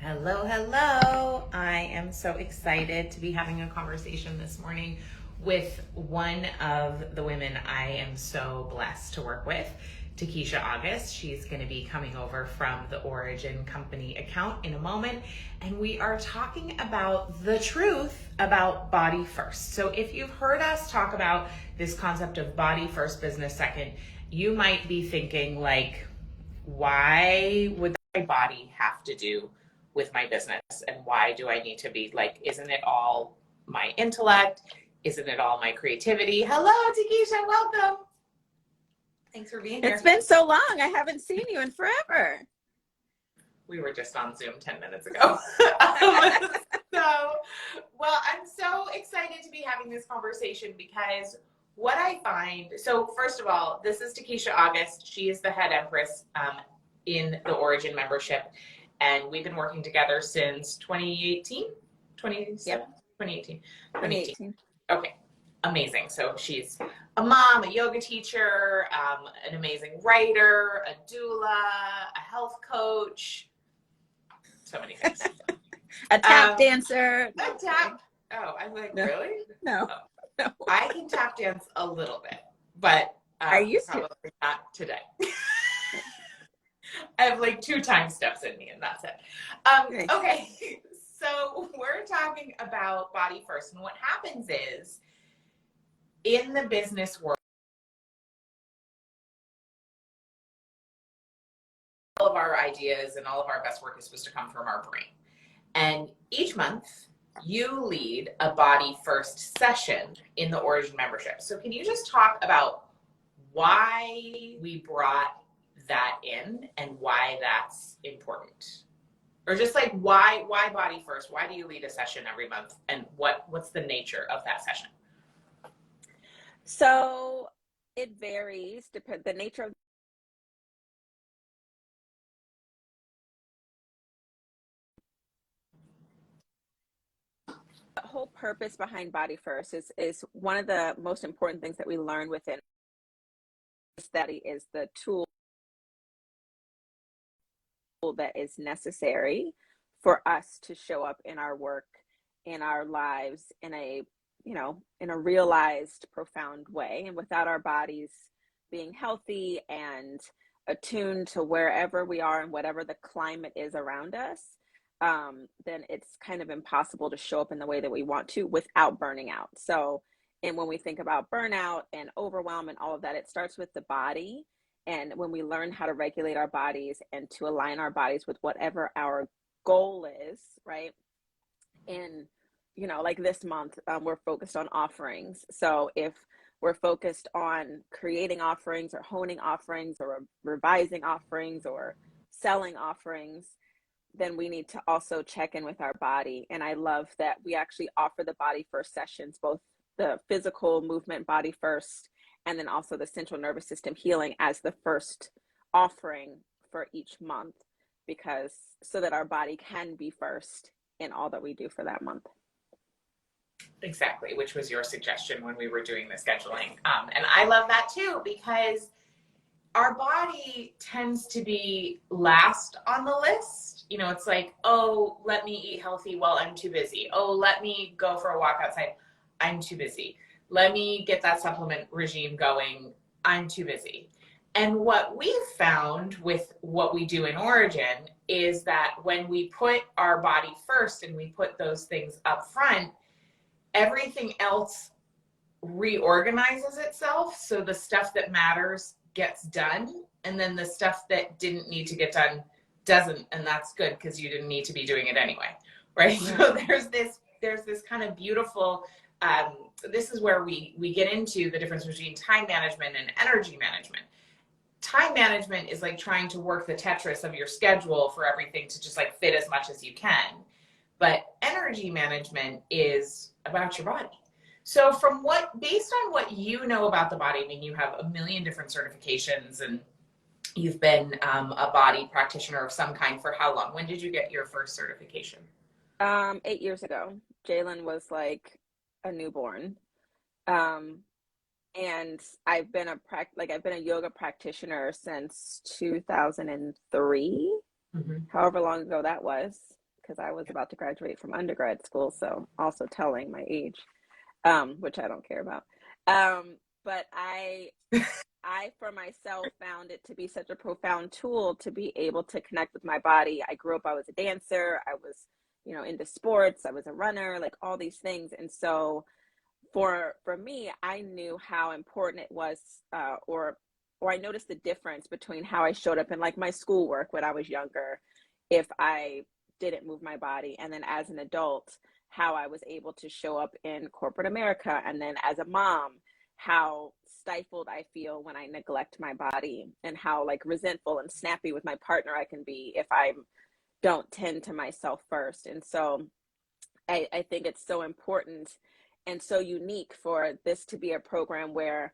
Hello, hello. I am so excited to be having a conversation this morning with one of the women I am so blessed to work with, TaKisha August. She's going to be coming over from the Origin Company account in a moment, and we are talking about the truth about body first. So if you've heard us talk about this concept of body first, business second, you might be thinking like, why would my body have to do with my business, and why do I need to be like, isn't it all my intellect? Isn't it all my creativity? Hello, TaKisha, welcome. Thanks for being here. It's been so long. I haven't seen you in forever. We were just on Zoom 10 minutes ago. I'm so excited to be having this conversation because what I find, so first of all, this is TaKisha August. She is the head empress in the Origin membership. And we've been working together since 2018, 2018. Okay, amazing. So she's a mom, a yoga teacher, an amazing writer, a doula, a health coach, so many things. A tap dancer. A tap. Oh, I'm like, no. Really? No. Oh. No. I can tap dance a little bit, but I used probably not today. I have like 2 time steps in me and that's it. Okay, so we're talking about body first. And what happens is in the business world, all of our ideas and all of our best work is supposed to come from our brain. And each month you lead a body first session in the Origin membership. So can you just talk about why we brought that in and why that's important, or just like why body first? Why do you lead a session every month, and what's the nature of that session? So it varies, the nature of the whole purpose behind body first is one of the most important things that we learn within study is the tool that is necessary for us to show up in our work, in our lives, in a realized, profound way. And without our bodies being healthy and attuned to wherever we are and whatever the climate is around us, then it's kind of impossible to show up in the way that we want to without burning out. So, and when we think about burnout and overwhelm and all of that, it starts with the body. And when we learn how to regulate our bodies and to align our bodies with whatever our goal is, right? And, like this month, we're focused on offerings. So if we're focused on creating offerings or honing offerings or revising offerings or selling offerings, then we need to also check in with our body. And I love that we actually offer the body first sessions, both the physical movement body first, and then also the central nervous system healing as the first offering for each month, because so that our body can be first in all that we do for that month. Exactly, which was your suggestion when we were doing the scheduling. And I love that too, because our body tends to be last on the list. It's like, oh, let me eat healthy while I'm too busy. Oh, let me go for a walk outside. I'm too busy. Let me get that supplement regime going. I'm too busy. And what we've found with what we do in Origin is that when we put our body first and we put those things up front, everything else reorganizes itself. So the stuff that matters gets done, and then the stuff that didn't need to get done doesn't, and that's good because you didn't need to be doing it anyway, right? Yeah. So there's this kind of beautiful this is where we get into the difference between time management and energy management. Time management is like trying to work the Tetris of your schedule for everything to just like fit as much as you can. But energy management is about your body. So based on what you know about the body, I mean, you have a million different certifications and you've been a body practitioner of some kind for how long? When did you get your first certification? 8 years ago. Jalen was like a newborn. And I've been a yoga practitioner since 2003, however long ago that was. because I was about to graduate from undergrad school. So also telling my age, which I don't care about. But I, for myself, found it to be such a profound tool to be able to connect with my body. I grew up, I was a dancer. I was, into sports. I was a runner, like all these things. And so for me, I knew how important it was, or I noticed the difference between how I showed up in like my schoolwork when I was younger, if I didn't move my body, and then as an adult, how I was able to show up in corporate America, and then as a mom, how stifled I feel when I neglect my body, and how like resentful and snappy with my partner I can be if I don't tend to myself first. And so I think it's so important and so unique for this to be a program where,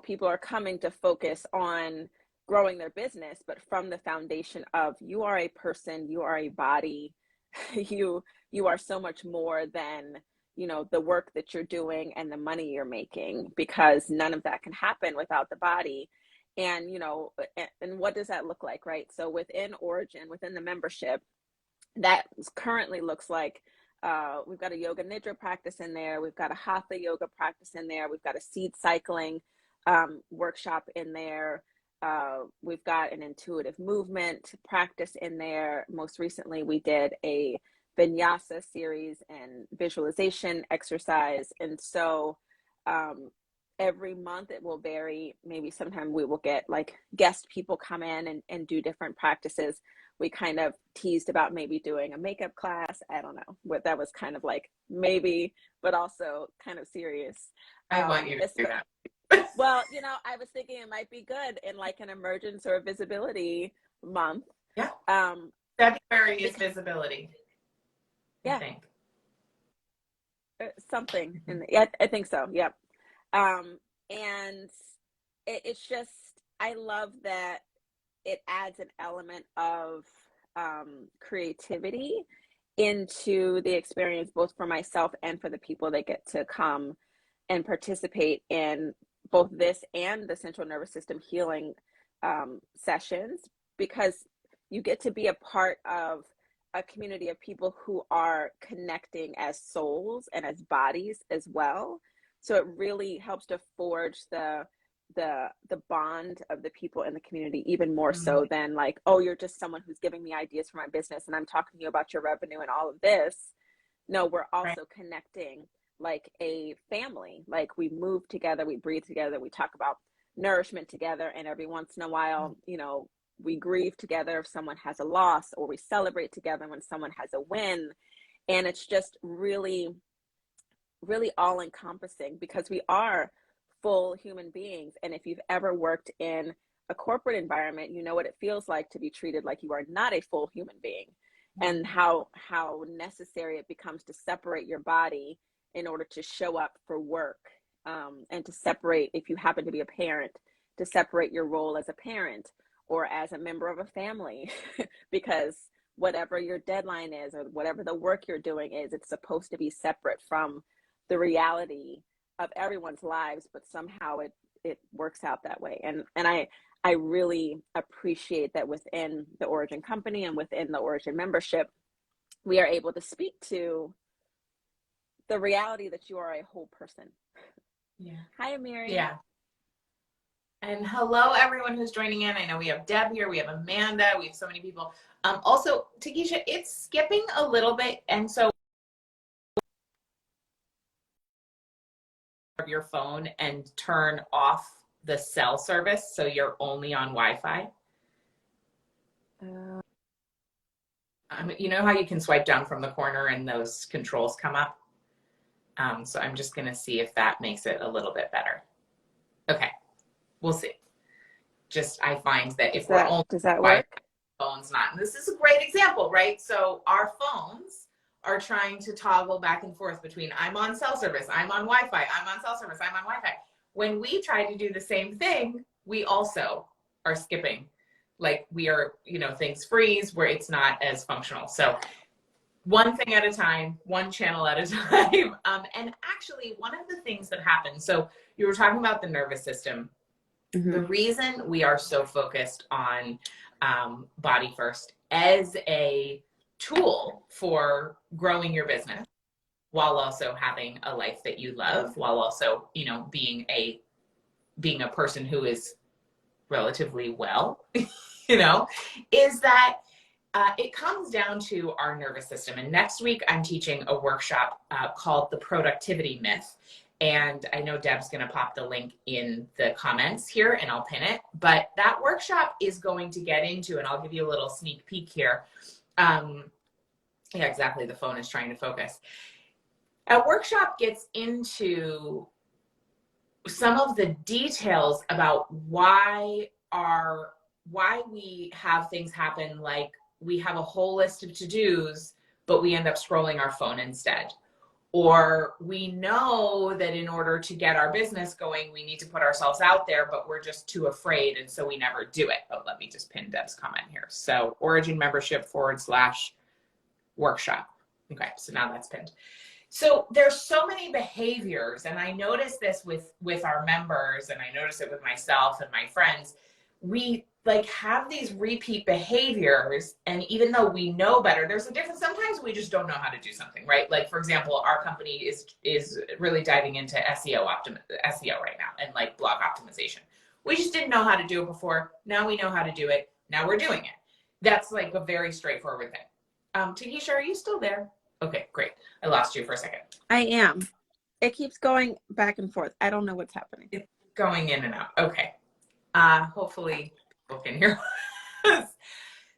people are coming to focus on growing their business, but from the foundation of you are a person, you are a body, you are so much more than, the work that you're doing and the money you're making, because none of that can happen without the body. And, and what does that look like, right? So within Origin, within the membership, that currently looks like we've got a yoga nidra practice in there. We've got a hatha yoga practice in there. We've got a seed cycling workshop in there. We've got an intuitive movement practice in there. Most recently, we did a vinyasa series and visualization exercise. And so every month it will vary. Maybe sometime we will get like guest people come in and do different practices. We kind of teased about maybe doing a makeup class. I don't know what that was, kind of like maybe, but also kind of serious. I want you to do that. Well, I was thinking it might be good in like an emergence or visibility month. Yeah. February is visibility. Yeah. I think. Something. Yeah, I think so. Yep. And it's just, I love that it adds an element of creativity into the experience, both for myself and for the people that get to come and participate in both this and the central nervous system healing sessions, because you get to be a part of a community of people who are connecting as souls and as bodies as well. So it really helps to forge the bond of the people in the community, even more so than like, oh, you're just someone who's giving me ideas for my business and I'm talking to you about your revenue and all of this. No, we're also connecting like a family. Like we move together, we breathe together, we talk about nourishment together, and every once in a while, we grieve together if someone has a loss, or we celebrate together when someone has a win. And it's just really, really all encompassing, because we are full human beings. And if you've ever worked in a corporate environment, you know what it feels like to be treated like you are not a full human being, and how necessary it becomes to separate your body in order to show up for work, and to separate, if you happen to be a parent, to separate your role as a parent or as a member of a family, because whatever your deadline is or whatever the work you're doing is, it's supposed to be separate from the reality of everyone's lives, but somehow it works out that way. And I really appreciate that within the Origin company and within the Origin membership, we are able to speak to the reality that you are a whole person. Yeah. Hi, Amiri. Yeah. And hello, everyone who's joining in. I know we have Deb here, we have Amanda, we have so many people. Also, TaKisha, it's skipping a little bit, and so your phone and turn off the cell service so you're only on Wi-Fi. You know how you can swipe down from the corner and those controls come up? So I'm just going to see if that makes it a little bit better. Okay, we'll see. I find that if we're only, does that work? Phone's not. And this is a great example, right? So our phones are trying to toggle back and forth between I'm on cell service, I'm on Wi-Fi, I'm on cell service, I'm on Wi-Fi. When we try to do the same thing, we also are skipping. Like we are, things freeze where it's not as functional. So one thing at a time, one channel at a time. And actually one of the things that happens, so you were talking about the nervous system. The reason we are so focused on body first as a tool for growing your business while also having a life that you love, while also, you know, being a person who is relatively well, you know, is that it comes down to our nervous system. And next week, I'm teaching a workshop called The Productivity Myth. And I know Deb's going to pop the link in the comments here and I'll pin it. But that workshop is going to get into, and I'll give you a little sneak peek here. Yeah, exactly. The phone is trying to focus. A workshop gets into some of the details about why we have things happen, like we have a whole list of to-dos, but we end up scrolling our phone instead. Or we know that in order to get our business going, we need to put ourselves out there, but we're just too afraid, and so we never do it. Oh, let me just pin Deb's comment here. So Origin membership /workshop. Okay, so now that's pinned. So there's so many behaviors, and I notice this with our members, and I notice it with myself and my friends. We like have these repeat behaviors, and even though we know better, there's a difference. Sometimes we just don't know how to do something, right? Like, for example, our company is really diving into SEO right now, and like blog optimization. We just didn't know how to do it before. Now we know how to do it. Now we're doing it. That's like a very straightforward thing. TaKisha, are you still there? Okay, great. I lost you for a second. I am. It keeps going back and forth. I don't know what's happening. It's going in and out. Okay. Hopefully people can hear us.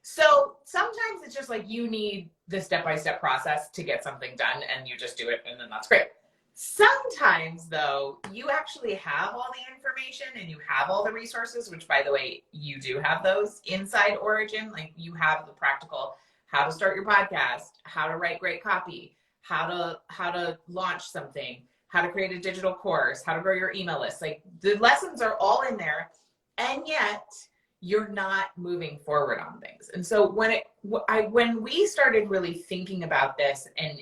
So sometimes it's just like you need the step-by-step process to get something done, and you just do it, and then that's great. Sometimes, though, you actually have all the information and you have all the resources, which, by the way, you do have those inside Origin. Like, you have the practical how to start your podcast, how to write great copy, how to launch something, how to create a digital course, how to grow your email list. Like, the lessons are all in there, and yet you're not moving forward on things. And so when we started really thinking about this and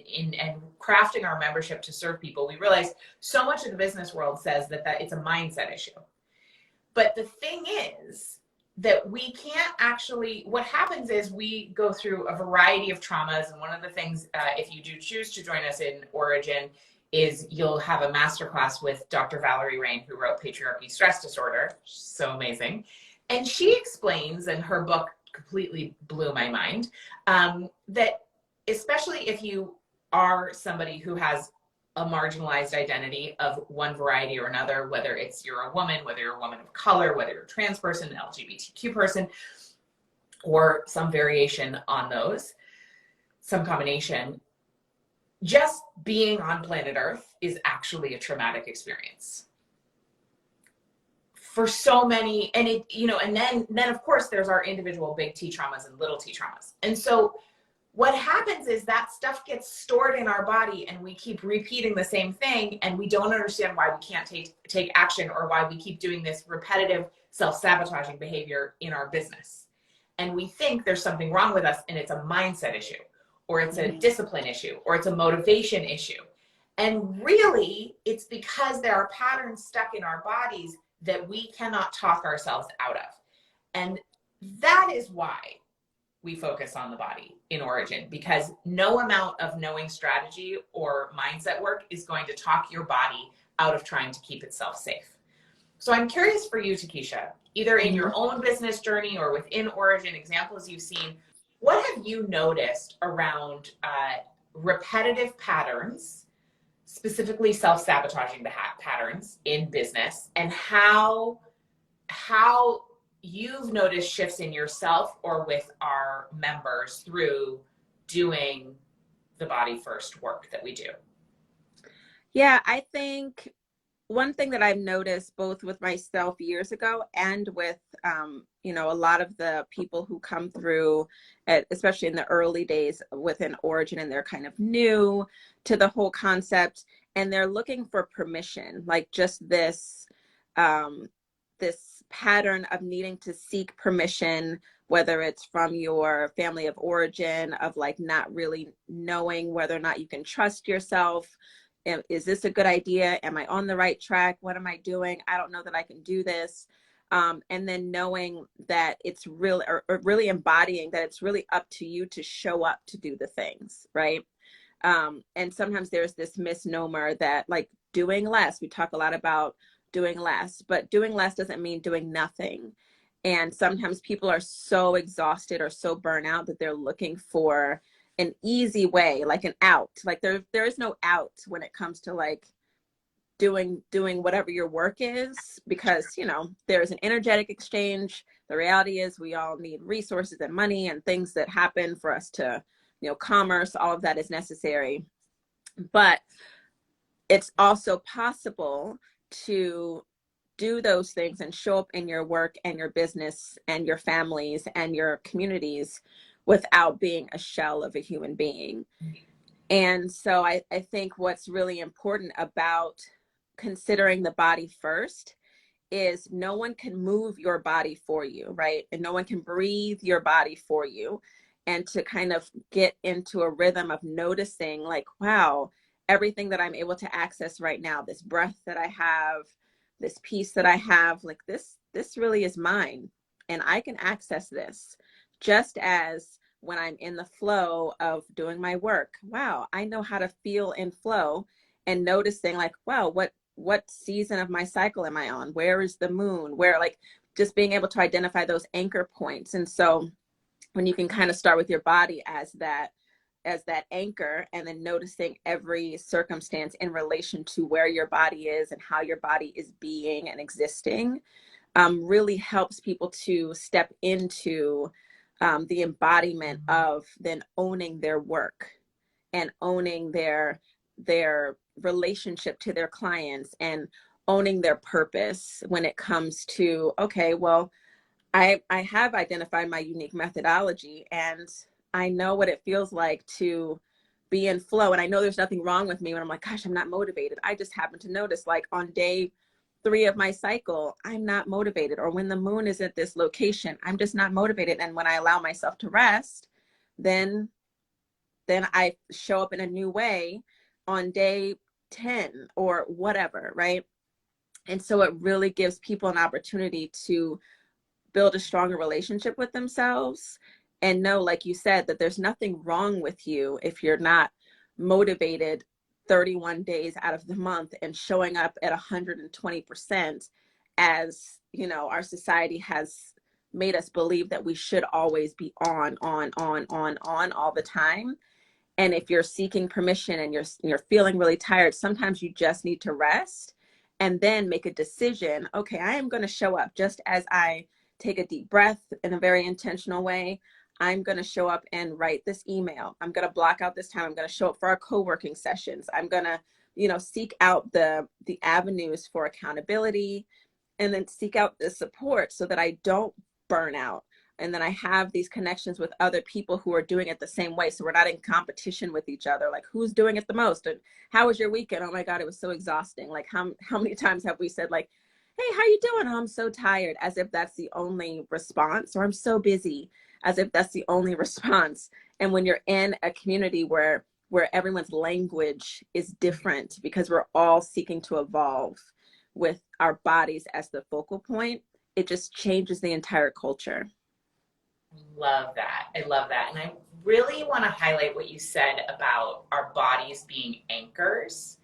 crafting our membership to serve people, we realized so much of the business world says that it's a mindset issue. But the thing is that we can't actually, what happens is we go through a variety of traumas. And one of the things, if you do choose to join us in Origin, is you'll have a masterclass with Dr. Valerie Rain, who wrote Patriarchy Stress Disorder. So amazing. And she explains, and her book completely blew my mind, that especially if you are somebody who has a marginalized identity of one variety or another, whether it's you're a woman, whether you're a woman of color, whether you're a trans person, an LGBTQ person, or some variation on those, some combination, just being on planet Earth is actually a traumatic experience for so many. And it, you know, and then of course there's our individual big T traumas and little T traumas. And so what happens is that stuff gets stored in our body, and we keep repeating the same thing, and we don't understand why we can't take action, or why we keep doing this repetitive self-sabotaging behavior in our business. And we think there's something wrong with us, and it's a mindset issue, or it's a discipline issue, or it's a motivation issue. And really, it's because there are patterns stuck in our bodies that we cannot talk ourselves out of. And that is why we focus on the body in Origin, because no amount of knowing strategy or mindset work is going to talk your body out of trying to keep itself safe. So I'm curious for you, TaKisha, either in your own business journey or within Origin, examples you've seen, what have you noticed around repetitive patterns, specifically self-sabotaging patterns in business, and how you've noticed shifts in yourself or with our members through doing the body first work that we do? Yeah, I think one thing that I've noticed both with myself years ago and with, you know, a lot of the people who come through, especially in the early days within Origin, and they're kind of new to the whole concept, and they're looking for permission, like just this, this pattern of needing to seek permission, whether it's from your family of origin, of like not really knowing whether or not you can trust yourself. Is this a good idea? Am I on the right track? What am I doing? I don't know that I can do this. And then knowing that it's really, or really embodying that it's really up to you to show up to do the things, right? And sometimes there's this misnomer that like doing less, we talk a lot about doing less, but doing less doesn't mean doing nothing. And sometimes people are so exhausted or so burnt out that they're looking for an easy way, like an out. Like there is no out when it comes to like doing whatever your work is, because you know there's an energetic exchange. The reality is we all need resources and money and things that happen for us to, you know, commerce, all of that is necessary. But it's also possible to do those things and show up in your work and your business and your families and your communities without being a shell of a human being. And so I think what's really important about considering the body first is no one can move your body for you, right? And no one can breathe your body for you. And to kind of get into a rhythm of noticing like, wow, everything that I'm able to access right now, this breath that I have, this peace that I have, like this really is mine. And I can access this just as when I'm in the flow of doing my work. Wow, I know how to feel in flow, and noticing like, wow, what season of my cycle am I on? Where is the moon? Where, like, just being able to identify those anchor points. And so when you can kind of start with your body as that anchor, and then noticing every circumstance in relation to where your body is and how your body is being and existing, really helps people to step into the embodiment of then owning their work and owning their relationship to their clients and owning their purpose when it comes to, okay, well, I have identified my unique methodology and I know what it feels like to be in flow. And I know there's nothing wrong with me when I'm like, gosh, I'm not motivated. I just happen to notice like on day 3 of my cycle, I'm not motivated. Or when the moon is at this location, I'm just not motivated. And when I allow myself to rest, then I show up in a new way on day 10 or whatever, right? And so it really gives people an opportunity to build a stronger relationship with themselves and know, like you said, that there's nothing wrong with you if you're not motivated 31 days out of the month and showing up at 120%, as you know our society has made us believe that we should always be on all the time. And if you're seeking permission and you're feeling really tired, sometimes you just need to rest and then make a decision. Okay, I am going to show up just as I take a deep breath in a very intentional way. I'm going to show up and write this email. I'm going to block out this time. I'm going to show up for our co-working sessions. I'm going to, you know, seek out the avenues for accountability, and then seek out the support so that I don't burn out. And then I have these connections with other people who are doing it the same way. So we're not in competition with each other. Like, who's doing it the most? And how was your weekend? Oh my God, it was so exhausting. Like how many times have we said like, hey, how you doing? Oh, I'm so tired, as if that's the only response. Or I'm so busy, as if that's the only response. And when you're in a community where everyone's language is different, because we're all seeking to evolve with our bodies as the focal point, it just changes the entire culture. Love that. I love that. And I really want to highlight what you said about our bodies being anchors.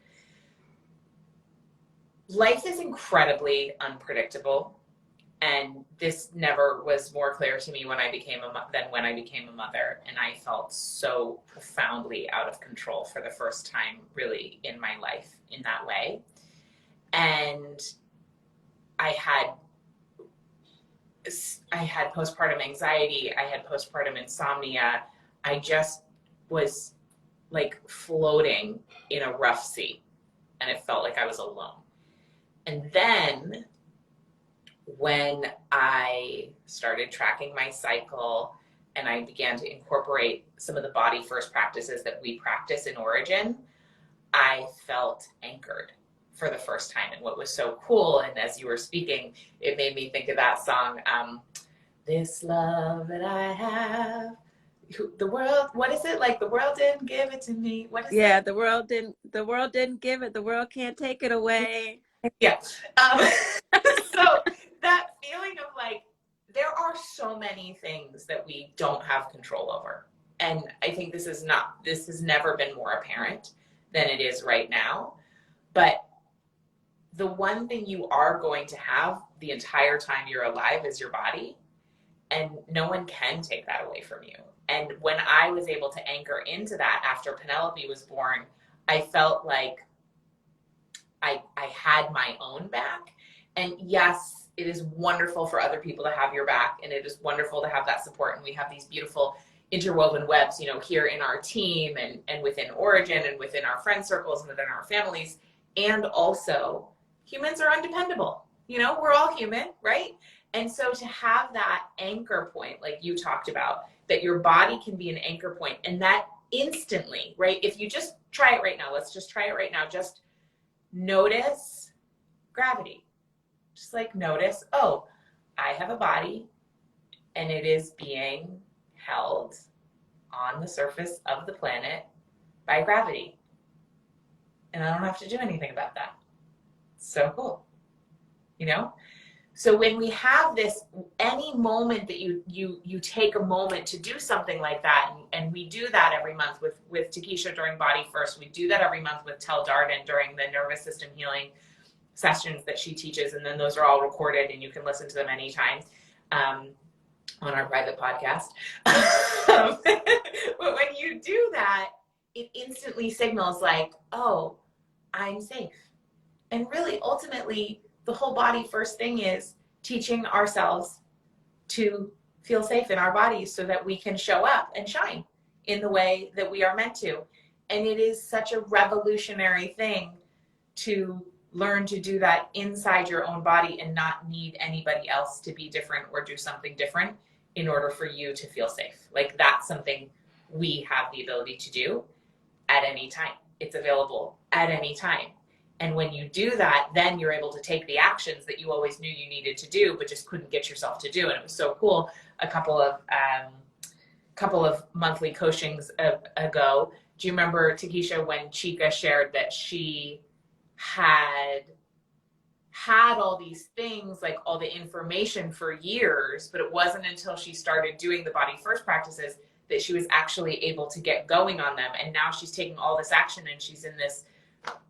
Life is incredibly unpredictable, and this never was more clear to me when I became a mother. And I felt so profoundly out of control for the first time really in my life in that way. And I had postpartum anxiety. I had postpartum insomnia. I just was like floating in a rough sea, and it felt like I was alone. And then when I started tracking my cycle and I began to incorporate some of the body first practices that we practice in Origin, I felt anchored for the first time. And what was so cool, and as you were speaking, it made me think of that song, this love that I have, the world, what is it? Like, the world didn't give it to me. What is it? The world didn't give it. The world can't take it away. Yeah. So that feeling of like, there are so many things that we don't have control over. And I think this has never been more apparent than it is right now. But the one thing you are going to have the entire time you're alive is your body. And no one can take that away from you. And when I was able to anchor into that after Penelope was born, I felt like I had my own back. And yes, it is wonderful for other people to have your back, and it is wonderful to have that support. And we have these beautiful interwoven webs, you know, here in our team and within Origin and within our friend circles and within our families. And also, humans are undependable. You know, we're all human, right? And so to have that anchor point, like you talked about, that your body can be an anchor point, and that instantly, right? If you just try it right now, let's just try it right now. Just notice gravity. Just like notice, oh, I have a body and it is being held on the surface of the planet by gravity. And I don't have to do anything about that. So cool. You know? So when we have this, any moment that you take a moment to do something like that, and we do that every month with TaKisha during Body First, we do that every month with Tel Darden during the nervous system healing sessions that she teaches, and then those are all recorded and you can listen to them anytime on our private podcast. But when you do that, it instantly signals like, oh, I'm safe. And really, ultimately, the whole Body First thing is teaching ourselves to feel safe in our bodies so that we can show up and shine in the way that we are meant to. And it is such a revolutionary thing to learn to do that inside your own body and not need anybody else to be different or do something different in order for you to feel safe. Like, that's something we have the ability to do at any time. It's available at any time. And when you do that, then you're able to take the actions that you always knew you needed to do, but just couldn't get yourself to do. And it was so cool. A couple of monthly coachings ago, do you remember, TaKisha, when Chica shared that she had all these things, like all the information for years, but it wasn't until she started doing the Body First practices that she was actually able to get going on them. And now she's taking all this action and she's in this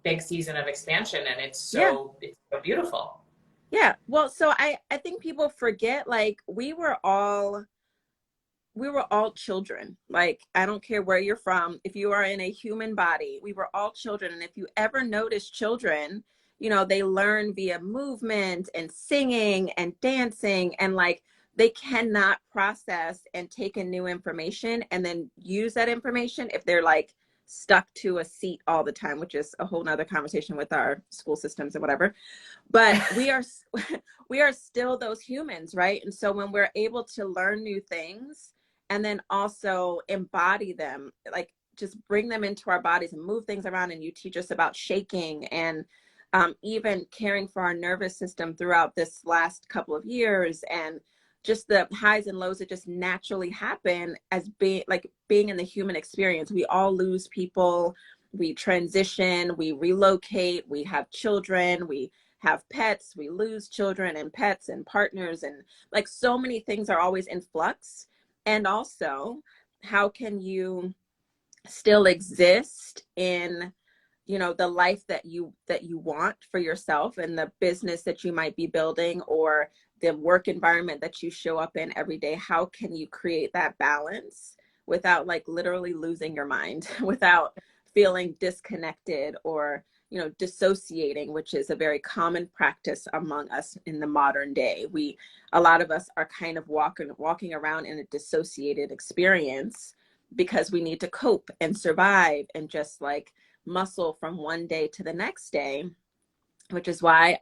big season of expansion, and it's so beautiful. Yeah. Well, so I think people forget, like, we were all children. Like, I don't care where you're from. If you are in a human body, we were all children. And if you ever notice children, you know, they learn via movement and singing and dancing, and like, they cannot process and take in new information and then use that information if they're like stuck to a seat all the time, which is a whole nother conversation with our school systems and whatever. But we are still those humans, right? And so when we're able to learn new things and then also embody them, like just bring them into our bodies and move things around, and you teach us about shaking and even caring for our nervous system throughout this last couple of years, and just the highs and lows that just naturally happen as being in the human experience. We all lose people, we transition, we relocate, we have children, we have pets, we lose children and pets and partners, and like, so many things are always in flux. And also, how can you still exist in, you know, the life that you want for yourself, and the business that you might be building, or the work environment that you show up in every day? How can you create that balance without like literally losing your mind, without feeling disconnected or, you know, dissociating, which is a very common practice among us in the modern day. A lot of us are kind of walking around in a dissociated experience because we need to cope and survive and just like muscle from one day to the next day, which is why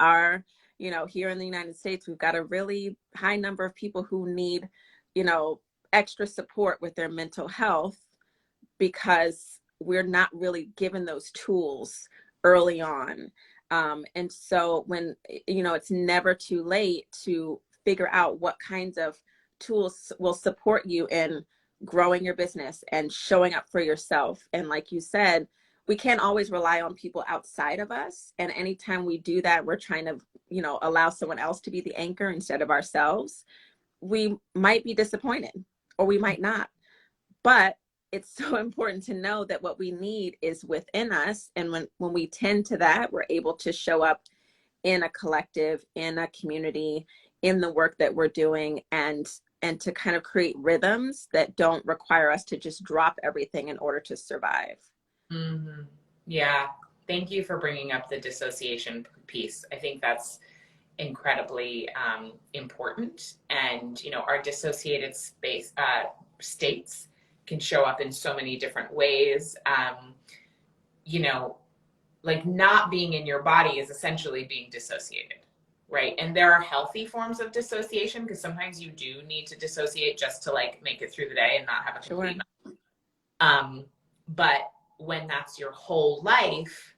you know, here in the United States, we've got a really high number of people who need, you know, extra support with their mental health, because we're not really given those tools early on. And so when, you know, it's never too late to figure out what kinds of tools will support you in growing your business and showing up for yourself. And like you said, we can't always rely on people outside of us. And anytime we do that, we're trying to you know, allow someone else to be the anchor instead of ourselves, we might be disappointed or we might not. But it's so important to know that what we need is within us. And when we tend to that, we're able to show up in a collective, in a community, in the work that we're doing, and to kind of create rhythms that don't require us to just drop everything in order to survive. Mm-hmm. Yeah. Thank you for bringing up the dissociation piece. I think that's incredibly important. And, you know, our dissociated states can show up in so many different ways. You know, like not being in your body is essentially being dissociated, right? And there are healthy forms of dissociation, because sometimes you do need to dissociate just to like make it through the day and not have a complete but when that's your whole life,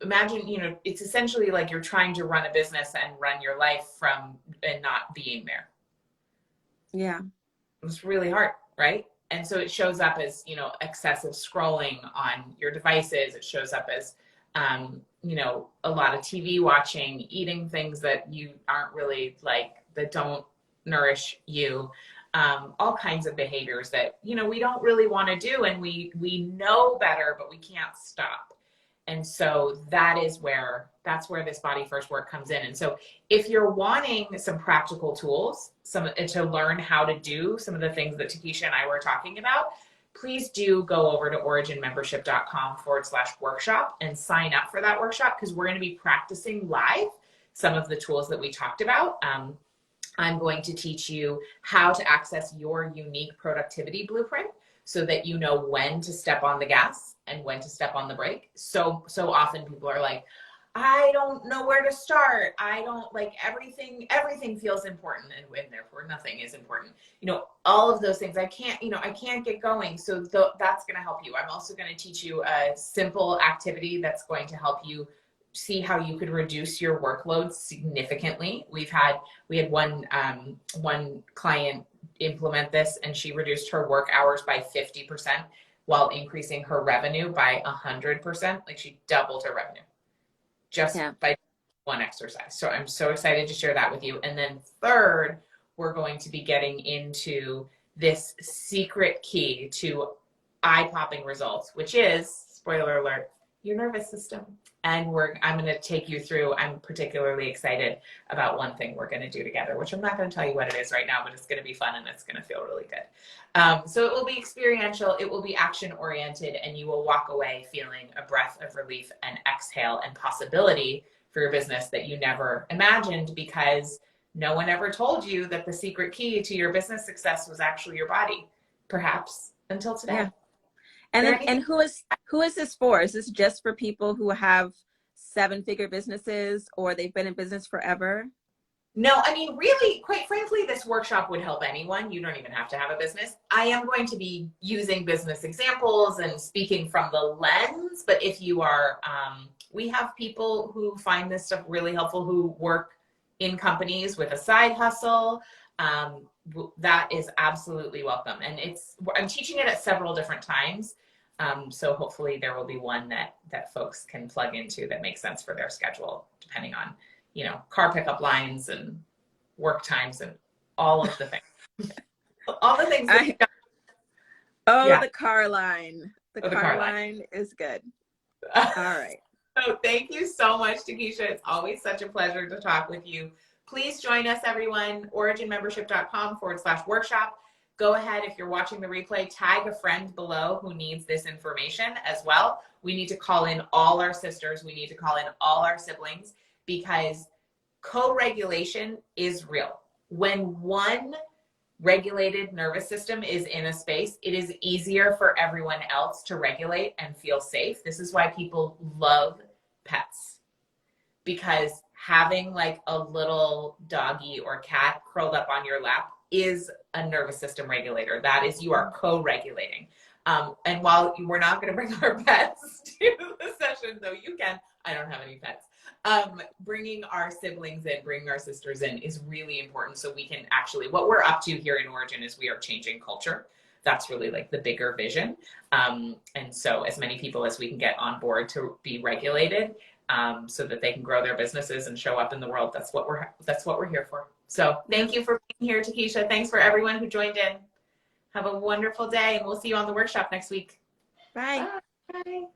imagine, you know, it's essentially like you're trying to run a business and run your life from and not being there. Yeah. It's really hard, right? And so it shows up as, you know, excessive scrolling on your devices. It shows up as, you know, a lot of TV watching, eating things that you aren't really like, that don't nourish you. All kinds of behaviors that, you know, we don't really want to do. And we know better, but we can't stop. And so that's where this body first work comes in. And so if you're wanting some practical tools, to learn how to do some of the things that TaKisha and I were talking about, please do go over to originmembership.com/workshop and sign up for that workshop, because we're going to be practicing live some of the tools that we talked about. I'm going to teach you how to access your unique productivity blueprint so that you know when to step on the gas and when to step on the brake. So often people are like, I don't know where to start. I don't like everything feels important, and therefore nothing is important. You know, all of those things. I can't get going. So that's going to help you. I'm also going to teach you a simple activity that's going to help you see how you could reduce your workload significantly. We had one client implement this, and she reduced her work hours by 50% while increasing her revenue by 100%. Like, she doubled her revenue just by one exercise. So I'm so excited to share that with you. And then third, we're going to be getting into this secret key to eye-popping results, which is, spoiler alert, your nervous system. And I'm going to take you through, I'm particularly excited about one thing we're going to do together, which I'm not going to tell you what it is right now, but it's going to be fun and it's going to feel really good. So it will be experiential, it will be action oriented, and you will walk away feeling a breath of relief and exhale and possibility for your business that you never imagined, because no one ever told you that the secret key to your business success was actually your body, perhaps until today. Yeah. And who is this for? Is this just for people who have 7-figure businesses, or they've been in business forever? No, I mean, really, quite frankly, this workshop would help anyone. You don't even have to have a business. I am going to be using business examples and speaking from the lens, but if you are, we have people who find this stuff really helpful, who work in companies with a side hustle. That is absolutely welcome. And I'm teaching it at several different times. So hopefully there will be one that folks can plug into that makes sense for their schedule, depending on, you know, car pickup lines and work times and all of the things. All the things. The car line. The car line is good. All right. So thank you so much, TaKisha. It's always such a pleasure to talk with you. Please join us, everyone. originmembership.com/workshop. Go ahead, if you're watching the replay, tag a friend below who needs this information as well. We need to call in all our sisters. We need to call in all our siblings, because co-regulation is real. When one regulated nervous system is in a space, it is easier for everyone else to regulate and feel safe. This is why people love pets, because having like a little doggy or cat curled up on your lap is a nervous system regulator. That is, you are co-regulating. And while we're not going to bring our pets to the session, though you can, I don't have any pets. Bringing our siblings in, bringing our sisters in is really important. So we can actually, what we're up to here in Origin is we are changing culture. That's really like the bigger vision. And so as many people as we can get on board to be regulated, so that they can grow their businesses and show up in the world. That's what we're here for. So thank you for being here, TaKisha. Thanks for everyone who joined in. Have a wonderful day, and we'll see you on the workshop next week. Bye. Bye.